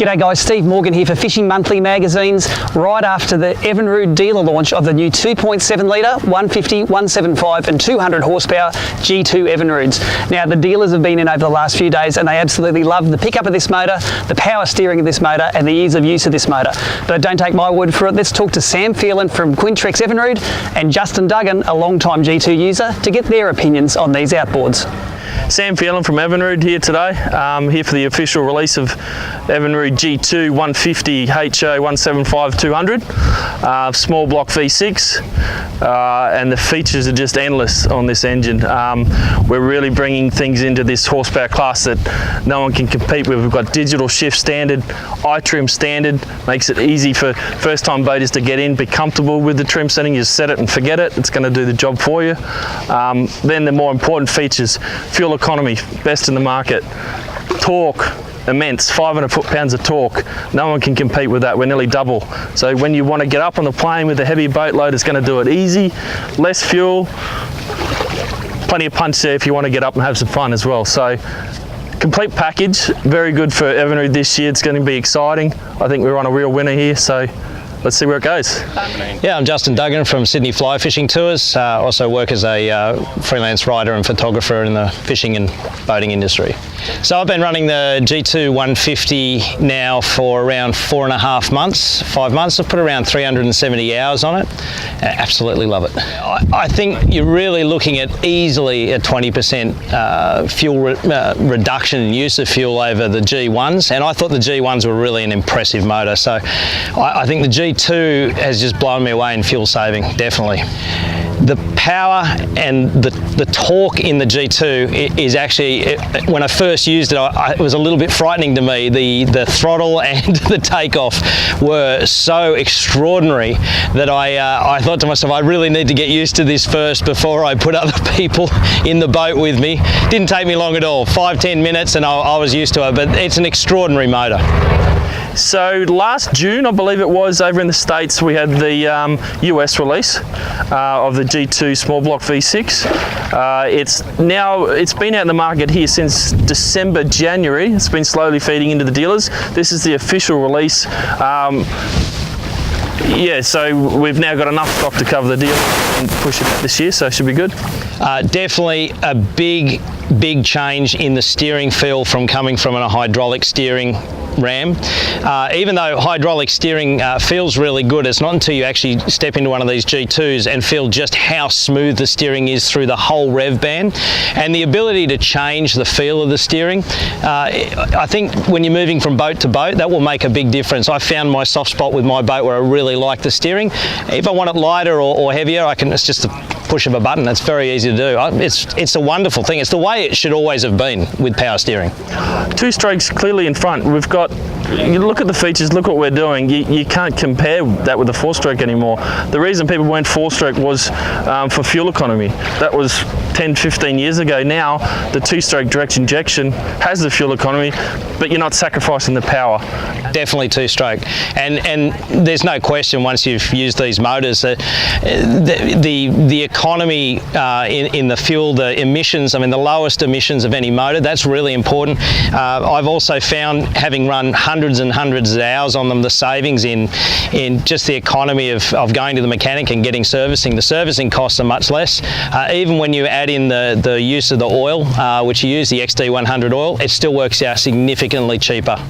G'day guys, Steve Morgan here for Fishing Monthly magazines, right after the Evinrude dealer launch of the new 2.7 litre, 150, 175 and 200 horsepower G2 Evinrudes. Now the dealers have been in over the last few days and they absolutely love the pickup of this motor, the power steering of this motor and the ease of use of this motor. But don't take my word for it, let's talk to Sam Phelan from Quintrex Evinrude and Justin Duggan, a long-time G2 user, to get their opinions on these outboards. Sam Phelan from Evinrude here today, here for the official release of Evinrude G2 150 HO 175 200, small block V6, and the features are just endless on this engine. We're really bringing things into this horsepower class that no one can compete with. We've got digital shift standard, iTrim standard, makes it easy for first time boaters to get in, be comfortable with the trim setting. You set it and forget it, it's going to do the job for you. Then the more important features, fuel economy, best in the market. Torque, immense, 500 foot-pounds of torque. No one can compete with that, we're nearly double. So when you want to get up on the plane with a heavy boat load, it's going to do it easy, less fuel, plenty of punch there if you want to get up and have some fun as well. So complete package, very good for Evinrude this year. It's going to be exciting. I think we're on a real winner here, so let's see where it goes. Yeah, I'm Justin Duggan from Sydney Fly Fishing Tours. Also work as a freelance writer and photographer in the fishing and boating industry. So I've been running the G2 150 now for around 4.5 months, 5 months. I've put around 370 hours on it. Absolutely love it. I think you're really looking at easily a 20% fuel reduction in use of fuel over the G1s, and I thought the G1s were really an impressive motor. So I think the G2 has just blown me away in fuel saving, definitely. The power and the torque in the G2 is actually, when I first used it, it was a little bit frightening to me. The throttle and the takeoff were so extraordinary that I thought to myself, I really need to get used to this first before I put other people in the boat with me. Didn't take me long at all, 5-10 minutes and I was used to it, but it's an extraordinary motor. So last June, I believe it was, over in the States, we had the US release of the G2 small block V6. It's been out in the market here since December, January. It's been slowly feeding into the dealers. This is the official release. Yeah, so we've now got enough stock to cover the deal and push it out this year, so it should be good. Definitely a big change in the steering feel from coming from a hydraulic steering ram. Even though hydraulic steering feels really good, it's not until you actually step into one of these G2s and feel just how smooth the steering is through the whole rev band, and the ability to change the feel of the steering. I think when you're moving from boat to boat, that will make a big difference. I found my soft spot with my boat where I really like the steering. If I want it lighter or heavier, it's just a push of a button. It's very easy to do. It's a wonderful thing. It's the way it should always have been with power steering. Two strokes clearly in front. We've got, you look at the features, look what we're doing. You can't compare that with a 4-stroke anymore. The reason people went 4-stroke was for fuel economy. That was 10-15 years ago. Now the 2-stroke direct injection has the fuel economy, but you're not sacrificing the power. Definitely 2-stroke, and there's no question once you've used these motors that the economy in the fuel, the emissions, I mean the lowest emissions of any motor, that's really important. I've also found, having run hundreds and hundreds of hours on them, the savings in just the economy of going to the mechanic and getting servicing. The servicing costs are much less. Even when you add in the use of the oil, which you use, the XD100 oil, it still works out significantly cheaper.